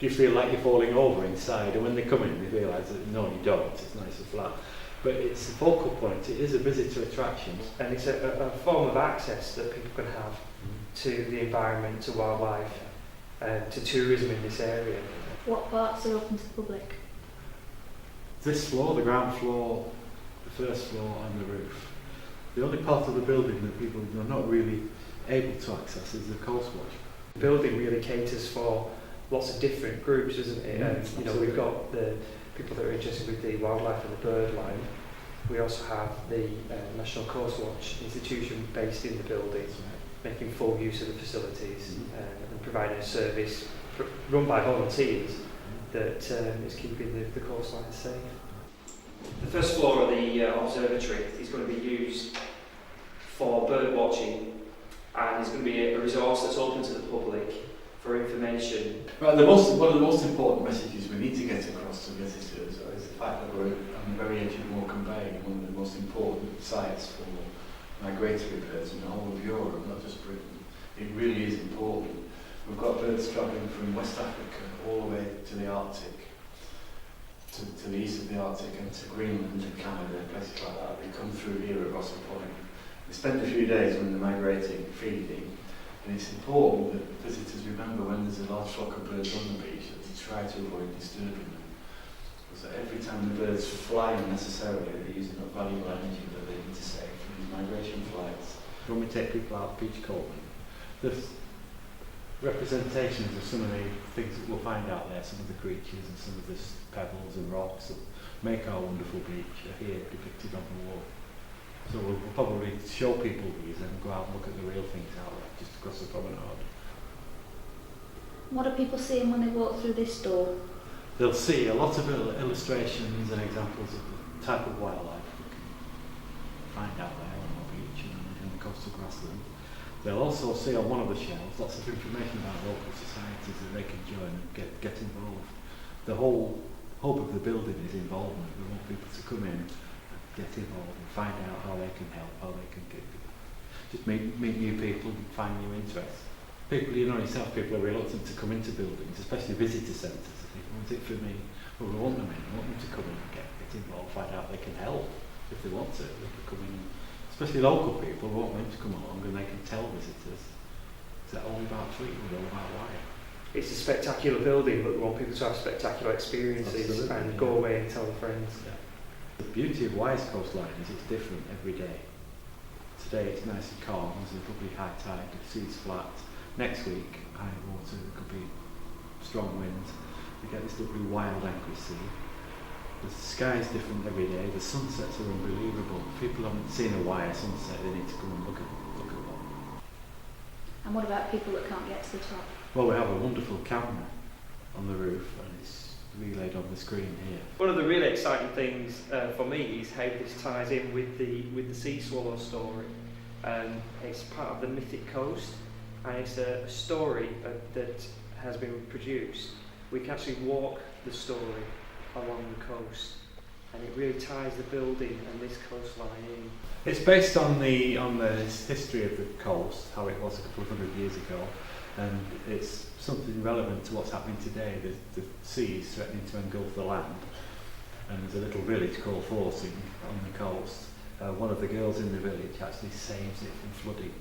do you feel like you're falling over inside? And when they come in, they realise that no, you don't. It's nice and flat. But it's a focal point. It is a visitor attraction. And it's a form of access that people can have to the environment, to wildlife, to tourism in this area. What parts are open to the public? This floor, the ground floor, the first floor and the roof. The only part of the building that people are not really able to access is the coast watch. The building really caters for lots of different groups, doesn't it? You know, we've got the people that are interested with the wildlife and the bird life. We also have the National Coast Watch institution based in the building, making full use of the facilities and providing a service run by volunteers that is keeping the coastline safe. The first floor of the observatory is going to be used for bird watching, and it's going to be a resource that's open to the public for information. Right, one of the most important messages we need to get across to visitors is the fact that we're on the very edge of Morecambe Bay, one of the most important sites for migratory birds in the whole of Europe, not just Britain. It really is important. We've got birds travelling from West Africa all the way to the Arctic, to the east of the Arctic and to Greenland and Canada, places like that. They come through here at Rossall Point. They spend a few days when they're migrating, feeding, and it's important that visitors remember when there's a large flock of birds on the beach that they try to avoid disturbing them. Because every time the birds fly unnecessarily, they're using up valuable energy that they need to save from these migration flights. When we take people out beach combing, there's representations of some of the things that we'll find out there, some of the creatures and some of the pebbles and rocks that make our wonderful beach are here depicted on the wall. So we'll probably show people these and go out and look at the real things out there, just across the promenade. What are people seeing when they walk through this door? They'll see a lot of illustrations and examples of the type of wildlife we can find out there on our beach and in the coastal grassland. They'll also see on one of the shelves lots of information about local societies that they can join and get involved. The whole hope of the building is involvement. We want people to come in and get involved and find out how they can help, how they can just meet new people and find new interests. People, you know yourself, people are reluctant to come into buildings, especially visitor centres. They think, what's it for me? Well, we want them in. We want them to come in and get involved, find out they can help if they want to. They can come in. Especially local people want them to come along and they can tell visitors. Is that all about Fleetwood, all about Wire? It's a spectacular building, but we want people to have spectacular experiences. Absolutely, and go away and tell their friends. Yeah. The beauty of Wire's coastline is it's different every day. Today it's nice and calm, there's a probably high tide, the sea's flat. Next week, high water, there could be strong winds. We get this lovely wild angry sea. The sky's different every day, the sunsets are unbelievable. If people haven't seen a Wire sunset, they need to come and look at one. And what about people that can't get to the top? Well, we have a wonderful camera on the roof and it's relayed on the screen here. One of the really exciting things for me is how this ties in with the sea swallow story. It's part of the Mythic Coast, and it's a story that has been produced. We can actually walk the story along the coast, and it really ties the building and this coastline in. It's based on the history of the coast, how it was a couple of hundred years ago, and it's something relevant to what's happening today. The sea is threatening to engulf the land, and there's a little village called Forsing on the coast. One of the girls in the village actually saves it from flooding.